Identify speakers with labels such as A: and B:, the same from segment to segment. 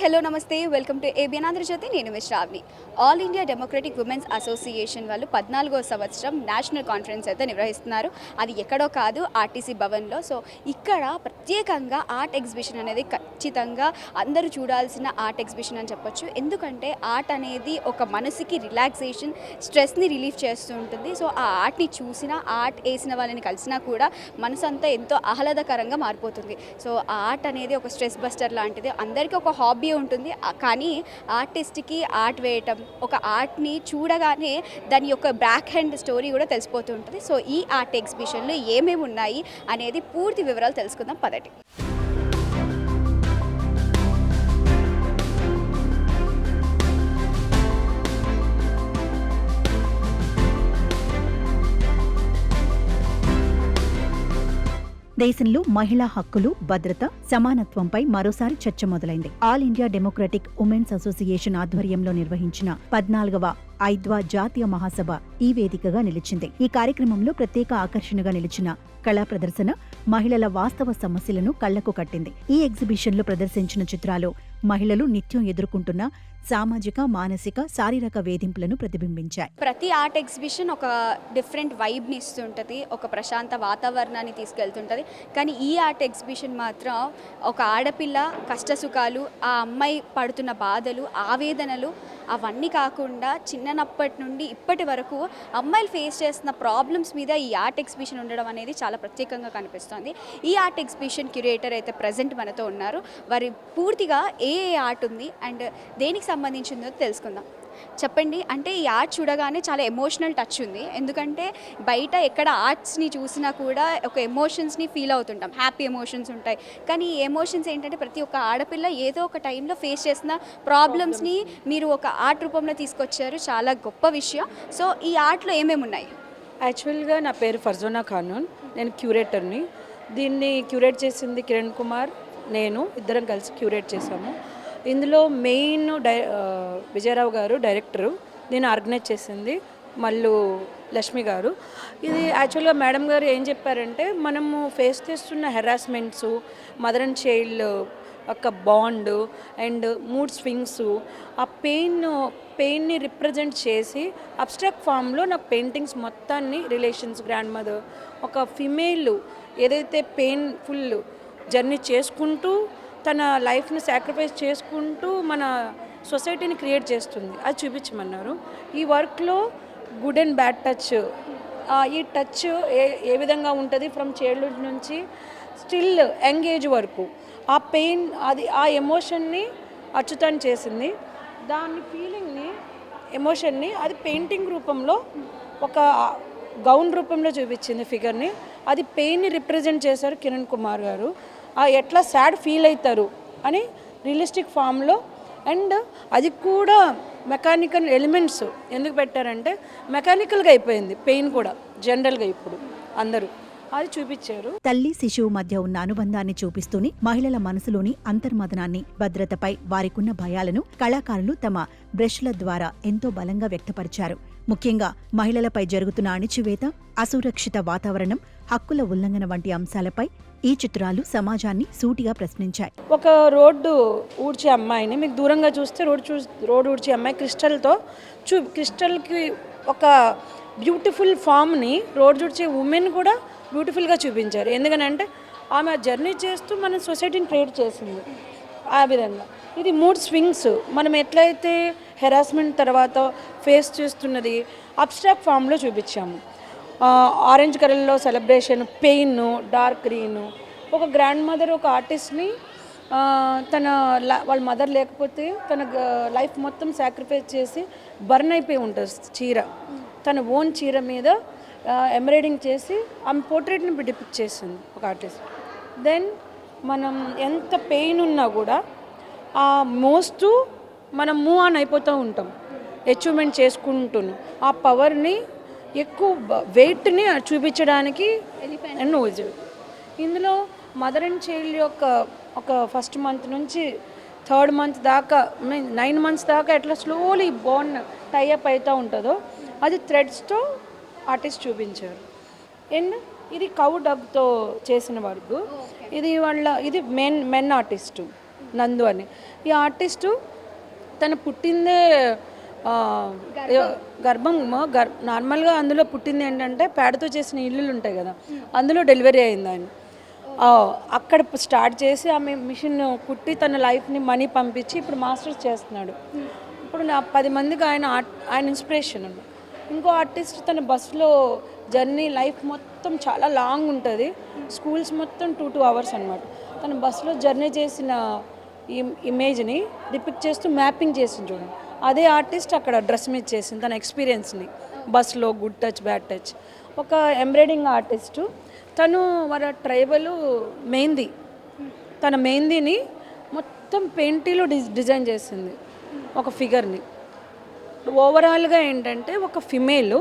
A: Hello నమస్తే welcome to ABN Andhrajyothi. నేను మీ Sravani. All India Democratic Women's Association వాళ్ళు 14వ సంవత్సరం నేషనల్ కాన్ఫరెన్స్ అయితే నిర్వహిస్తున్నారు. అది ఎక్కడో కాదు, ఆర్టీసీ భవన్లో. సో ఇక్కడ ప్రత్యేకంగా ఆర్ట్ ఎగ్జిబిషన్ అనేది ఖచ్చితంగా అందరూ చూడాల్సిన ఆర్ట్ ఎగ్జిబిషన్ అని చెప్పొచ్చు. ఎందుకంటే ఆర్ట్ అనేది ఒక మనసుకి రిలాక్సేషన్, స్ట్రెస్ని రిలీఫ్ చేస్తూ ఉంటుంది. సో ఆ ఆర్ట్ని చూసినా, ఆర్ట్ వేసిన వాళ్ళని కలిసినా కూడా మనసు అంతా ఎంతో ఆహ్లాదకరంగా మారిపోతుంది. సో ఆ ఆర్ట్ అనేది ఒక స్ట్రెస్ బస్టర్ లాంటిది. అందరికీ ఒక హాబీ ఉంటుంది, కానీ ఆర్టిస్ట్కి ఆర్ట్ వేయటం, ఒక ఆర్ట్ని చూడగానే దాని యొక్క బ్యాక్ హ్యాండ్ స్టోరీ కూడా తెలిసిపోతూ ఉంటుంది. సో ఈ ఆర్ట్ ఎగ్జిబిషన్లో ఏమేమి ఉన్నాయి అనేది పూర్తి వివరాలు తెలుసుకుందాం పదండి.
B: దేశంలో మహిళా హక్కులు, భద్రత, సమానత్వంపై మరోసారి చర్చ మొదలైంది. All India Democratic Women's association ఆధ్వర్యంలో నిర్వహించిన 14వ ఐద్వా జాతీయ మహాసభ ఈ వేదికగా నిలిచింది. ఈ కార్యక్రమంలో ప్రత్యేక ఆకర్షణగా నిలిచిన కళా ప్రదర్శన మహిళల వాస్తవ సమస్యలను కళ్లకు కట్టింది. ఈ ఎగ్జిబిషన్లో ప్రదర్శించిన చిత్రాలు మహిళలు నిత్యం ఎదుర్కొంటున్న సామాజిక, మానసిక, శారీరక వేధింపులను ప్రతిబింబించాయి.
A: ప్రతి ఆర్ట్ ఎగ్జిబిషన్ ఒక డిఫరెంట్ వైబ్ని ఇస్తుంటుంది, ఒక ప్రశాంత వాతావరణాన్ని తీసుకెళ్తుంటుంది. కానీ ఈ ఆర్ట్ ఎగ్జిబిషన్ మాత్రం ఒక ఆడపిల్ల కష్టసుఖాలు, ఆ అమ్మాయి పడుతున్న బాధలు, ఆవేదనలు అవన్నీ కాకుండా చిన్నప్పటి నుండి ఇప్పటి వరకు అమ్మాయిలు ఫేస్ చేస్తున్న ప్రాబ్లమ్స్ మీద ఈ ఆర్ట్ ఎగ్జిబిషన్ ఉండడం అనేది చాలా ప్రత్యేకంగా కనిపిస్తుంది. ఈ ఆర్ట్ ఎగ్జిబిషన్ క్యూరేటర్ అయితే ప్రజెంట్ మనతో ఉన్నారు. వారి పూర్తిగా ఏ ఆర్ట్ ఉంది అండ్ దేనికి సంబంధించిందో తెలుసుకుందాం. చెప్పండి. అంటే ఈ ఆర్ట్ చూడగానే చాలా ఎమోషనల్ టచ్ ఉంది. ఎందుకంటే బయట ఎక్కడ ఆర్ట్స్ని చూసినా కూడా ఒక ఎమోషన్స్ని ఫీల్ అవుతుంటాం, హ్యాపీ ఎమోషన్స్ ఉంటాయి. కానీ ఈ ఎమోషన్స్ ఏంటంటే ప్రతి ఒక్క ఆడపిల్ల ఏదో ఒక టైంలో ఫేస్ చేసిన ప్రాబ్లమ్స్ని మీరు ఒక ఆర్ట్ రూపంలో తీసుకొచ్చారు, చాలా గొప్ప విషయం. సో ఈ ఆర్ట్లో ఏమేమి ఉన్నాయి?
C: యాక్చువల్గా నా పేరు ఫర్జోనా ఖానూన్, నేను క్యూరేటర్ని. దీన్ని క్యూరేట్ చేసింది కిరణ్ కుమార్, నేను ఇద్దరం కలిసి క్యూరేట్ చేశాము. ఇందులో మెయిన్ విజయరావు గారు డైరెక్టరు, నేను ఆర్గనైజ్ చేసింది మల్లు లక్ష్మి గారు. ఇది యాక్చువల్గా మేడం గారు ఏం చెప్పారంటే, మనము ఫేస్ చేస్తున్న హెరాస్మెంట్స్, మదర్ అండ్ చైల్డ్ ఒక బాండ్ అండ్ మూడ్ స్వింగ్స్, ఆ పెయిన్ని రిప్రజెంట్ చేసి అబ్స్ట్రాక్ట్ ఫామ్లో నాకు పెయింటింగ్స్ మొత్తాన్ని రిలేషన్స్, గ్రాండ్ మదర్, ఒక ఫిమేల్ ఏదైతే పెయిన్ఫుల్ జర్నీ చేసుకుంటూ తన లైఫ్ని సాక్రిఫైస్ చేసుకుంటూ మన సొసైటీని క్రియేట్ చేస్తుంది, అది చూపించమన్నారు. ఈ వర్క్లో గుడ్ అండ్ బ్యాడ్ టచ్, ఈ టచ్ ఏ విధంగా ఉంటుంది ఫ్రమ్ చైల్డ్హుడ్ నుంచి స్టిల్ యంగ్ ఏజ్ వరకు, ఆ పెయిన్, అది ఆ ఎమోషన్ని అచ్యుతాన్ని చేసింది. దాని ఫీలింగ్ని, ఎమోషన్ని అది పెయింటింగ్ రూపంలో, ఒక గౌన్ రూపంలో చూపించింది ఫిగర్ని. అది పెయిన్ని రిప్రజెంట్ చేశారు కిరణ్ కుమార్ గారు. ఎట్లా సాడ్ ఫీల్ అవుతారు అని రియలిస్టిక్ ఫామ్లో, అండ్ అది కూడా మెకానికల్ ఎలిమెంట్స్ ఎందుకు పెట్టారంటే మెకానికల్గా అయిపోయింది పెయిన్ కూడా జనరల్గా ఇప్పుడు అందరూ, అది చూపించారు.
B: తల్లి శిశువు మధ్య ఉన్న అనుబంధాన్ని చూపిస్తూనే మహిళల మనసులోని అంతర్మదనాన్ని, భద్రతపై వారికున్న భయాలను కళాకారులు తమ బ్రష్ల ద్వారా ఎంతో బలంగా వ్యక్తపరిచారు. ముఖ్యంగా మహిళలపై జరుగుతున్న అణిచివేత, అసురక్షిత వాతావరణం, హక్కుల ఉల్లంఘన వంటి అంశాలపై ఈ చిత్రాలు సమాజాన్ని సూటిగా ప్రశ్నించాయి.
C: ఒక రోడ్డు ఊడ్చే అమ్మాయిని మీకు దూరంగా చూస్తే రోడ్డు ఊడ్చే అమ్మాయి క్రిస్టల్కి ఒక బ్యూటిఫుల్ ఫామ్ని రోడ్డు ఊడ్చే ఉమెన్ కూడా బ్యూటిఫుల్గా చూపించారు. ఎందుకనంటే ఆమె జర్నీ చేస్తూ మన సొసైటీని క్రియేట్ చేసింది. ఆ విధంగా ఇది మూడ్ స్వింగ్స్, మనం ఎట్లయితే హెరాస్మెంట్ తర్వాత ఫేస్ చేస్తున్నది అబ్స్ట్రాక్ట్ ఫామ్లో చూపించాము. ఆరెంజ్ కలర్లో సెలబ్రేషన్, పెయిన్, డార్క్ గ్రీన్, ఒక గ్రాండ్ మదర్, ఒక ఆర్టిస్ట్ని వాళ్ళ మదర్ లేకపోతే తన లైఫ్ మొత్తం సాక్రిఫైస్ చేసి బర్న్ అయిపోయి ఉంటుంది చీర, తన ఓన్ చీర మీద ఎంబ్రాయిడింగ్ చేసి ఆమె పోర్ట్రేట్ని డిపిక్ట్ చేసింది ఒక ఆర్టిస్ట్. దెన్ మనం ఎంత పెయిన్ ఉన్నా కూడా ఆ మోస్తూ మనం మూవ్ ఆన్ అయిపోతూ ఉంటాం, అచీవ్మెంట్ చేసుకుంటున్నాం. ఆ పవర్ని, ఎక్కువ వెయిట్ని చూపించడానికి ఇందులో మదర్ అండ్ చైల్డ్ యొక్క ఒక ఫస్ట్ మంత్ నుంచి 3rd మంత్ దాకా, 9 months దాకా ఎట్లా స్లోలీ బాండ్ టైఅప్ అవుతూ ఉంటుందో అది థ్రెడ్స్తో ఆర్టిస్ట్ చూపించారు. అండ్ ఇది కౌ డగ్తో చేసిన వర్క్. ఇది మెన్ ఆర్టిస్టు. నందు అని. ఈ ఆర్టిస్టు తను పుట్టిందే నార్మల్గా అందులో పుట్టింది ఏంటంటే పేడతో చేసిన ఇల్లులు ఉంటాయి కదా, అందులో డెలివరీ అయింది ఆయన. అక్కడ స్టార్ట్ చేసి ఆమె మిషన్ కుట్టి తన లైఫ్ని మనీ పంపించి ఇప్పుడు మాస్టర్స్ చేస్తున్నాడు. ఇప్పుడు నా 10 మందికి ఆయన ఇన్స్పిరేషన్. ఇంకో ఆర్టిస్ట్ తన బస్సులో జర్నీ లైఫ్ మొత్తం చాలా లాంగ్ ఉంటుంది, స్కూల్స్ మొత్తం 2 hours అనమాట. తన బస్సులో జర్నీ చేసిన ఈ ఇమేజ్ని డిపిక్ట్ చేస్తూ మ్యాపింగ్ చేసింది చూడండి. అదే ఆర్టిస్ట్ అక్కడ డ్రెస్ మీద చేసింది తన ఎక్స్పీరియన్స్ని, బస్సులో గుడ్ టచ్ బ్యాడ్ టచ్. ఒక ఎంబ్రాయిడింగ్ ఆర్టిస్టు తను వాళ్ళ ట్రైబల్ మెహందీ, తన మెహందీని మొత్తం పెయింటిలో డిజైన్ చేసింది ఒక ఫిగర్ని. ఓవరాల్గా ఏంటంటే ఒక ఫిమేల్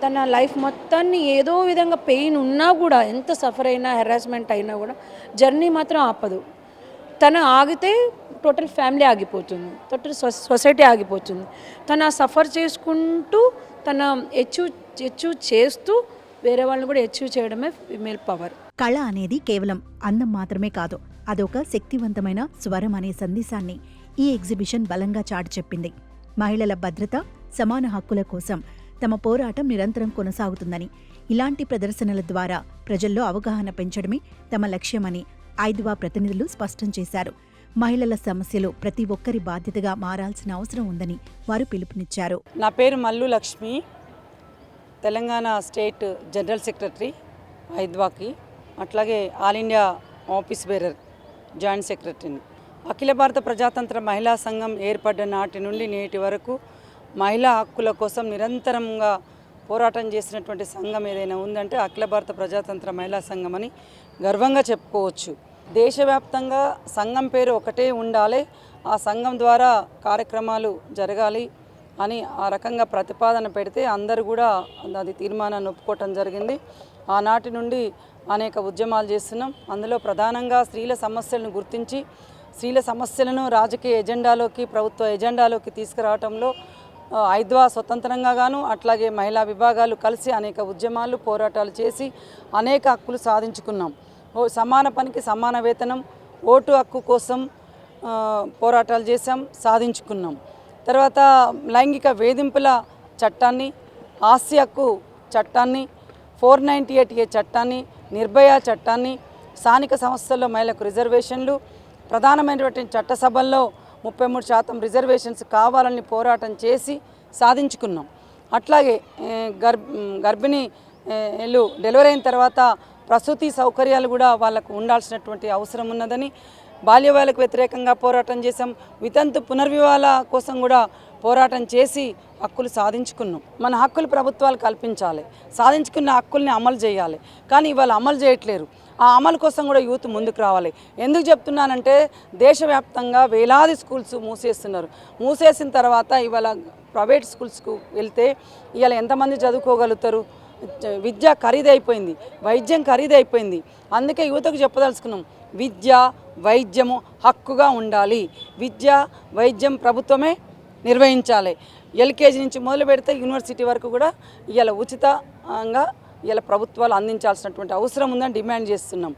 C: తన లైఫ్ మొత్తాన్ని ఏదో విధంగా పెయిన్ ఉన్నా కూడా, ఎంత సఫర్ అయినా హెరాస్మెంట్ అయినా కూడా జర్నీ మాత్రం ఆపదు. తను ఆగితే టోటల్ ఫ్యామిలీ ఆగిపోతుంది, టోటల్ సొసైటీ ఆగిపోతుంది. తను సఫర్ చేసుకుంటూ తన అచీవ్ చేస్తూ వేరే వాళ్ళని కూడా అచీవ్ చేయడమే ఫిమేల్ పవర్.
B: కళ అనేది కేవలం అందం మాత్రమే కాదు, అదొక శక్తివంతమైన స్వరం అనే సందేశాన్ని ఈ ఎగ్జిబిషన్ బలంగా చాటి చెప్పింది. మహిళల భద్రత, సమాన హక్కుల కోసం తమ పోరాటం నిరంతరం కొనసాగుతుందని, ఇలాంటి ప్రదర్శనల ద్వారా ప్రజల్లో అవగాహన పెంచడమే తమ లక్ష్యమని ఐద్వా ప్రతినిధులు స్పష్టం చేశారు. మహిళల సమస్యలు ప్రతి ఒక్కరి బాధ్యతగా మారాల్సిన అవసరం ఉందని వారు పిలుపునిచ్చారు.
D: నా పేరు Mallu Lakshmi, Telangana state general secretary ఐద్వాకి, అట్లాగే All India office bearer joint సెక్రటరీని. అఖిల భారత ప్రజాతంత్ర మహిళా సంఘం ఏర్పడ్డ నాటి నుండి నేటి వరకు మహిళా హక్కుల కోసం నిరంతరంగా పోరాటం చేసినటువంటి సంఘం ఏదైనా ఉందంటే అఖిల భారత ప్రజాతంత్ర మహిళా సంఘం అని గర్వంగా చెప్పుకోవచ్చు. దేశవ్యాప్తంగా సంఘం పేరు ఒకటే ఉండాలి, ఆ సంఘం ద్వారా కార్యక్రమాలు జరగాలి అని ఆ రకంగా ప్రతిపాదన పెడితే అందరూ కూడా అది తీర్మానాన్ని ఒప్పుకోవటం జరిగింది. ఆనాటి నుండి అనేక ఉద్యమాలు చేస్తున్నాం. అందులో ప్రధానంగా స్త్రీల సమస్యలను గుర్తించి స్త్రీల సమస్యలను రాజకీయ ఎజెండాలోకి, ప్రభుత్వ ఎజెండాలోకి తీసుకురావడంలో ఐద్వా స్వతంత్రంగా గాను అట్లాగే మహిళా విభాగాలు కలిసి అనేక ఉద్యమాలు, పోరాటాలు చేసి అనేక హక్కులు సాధించుకున్నాం. సమాన పనికి సమాన వేతనం, ఓటు హక్కు కోసం పోరాటాలు చేసాం, సాధించుకున్నాం. తర్వాత లైంగిక వేధింపుల చట్టాన్ని, ఆస్తి హక్కు చట్టాన్ని, 498A చట్టాన్ని, నిర్భయ చట్టాన్ని, స్థానిక సంస్థల్లో మహిళలకు రిజర్వేషన్లు, ప్రధానమైనటువంటి చట్టసభల్లో 33% రిజర్వేషన్స్ కావాలని పోరాటం చేసి సాధించుకున్నాం. అట్లాగే గర్భిణీలు డెలివరీ అయిన తర్వాత ప్రసూతి సౌకర్యాలు కూడా వాళ్ళకు ఉండాల్సినటువంటి అవసరం ఉన్నదని, బాల్యవాళ్ళకు వ్యతిరేకంగా పోరాటం చేసాం. వితంతు పునర్వివాహాల కోసం కూడా పోరాటం చేసి హక్కులు సాధించుకున్నాం. మన హక్కులు ప్రభుత్వాలు కల్పించాలి, సాధించుకున్న హక్కుల్ని అమలు చేయాలి. కానీ ఇవాళ అమలు చేయట్లేరు. ఆ అమలు కోసం కూడా యూత్ ముందుకు రావాలి. ఎందుకు చెప్తున్నానంటే దేశవ్యాప్తంగా వేలాది స్కూల్స్ మూసేస్తున్నారు. మూసేసిన తర్వాత ఇవాళ ప్రైవేట్ స్కూల్స్కు వెళ్తే ఇవాళ ఎంతమంది చదువుకోగలుగుతారు? విద్య ఖరీదైపోయింది, వైద్యం ఖరీదైపోయింది. అందుకే యువతకు చెప్పదలుచుకున్నాం, విద్య వైద్యము హక్కుగా ఉండాలి. విద్య వైద్యం ప్రభుత్వమే నిర్వహించాలి. ఎల్కేజీ నుంచి మొదలు పెడితే యూనివర్సిటీ వరకు కూడా ఇవాళ ఉచితంగా ఇలా ప్రభుత్వాలు అందించాల్సినటువంటి అవసరం ఉందని డిమాండ్ చేస్తున్నాం.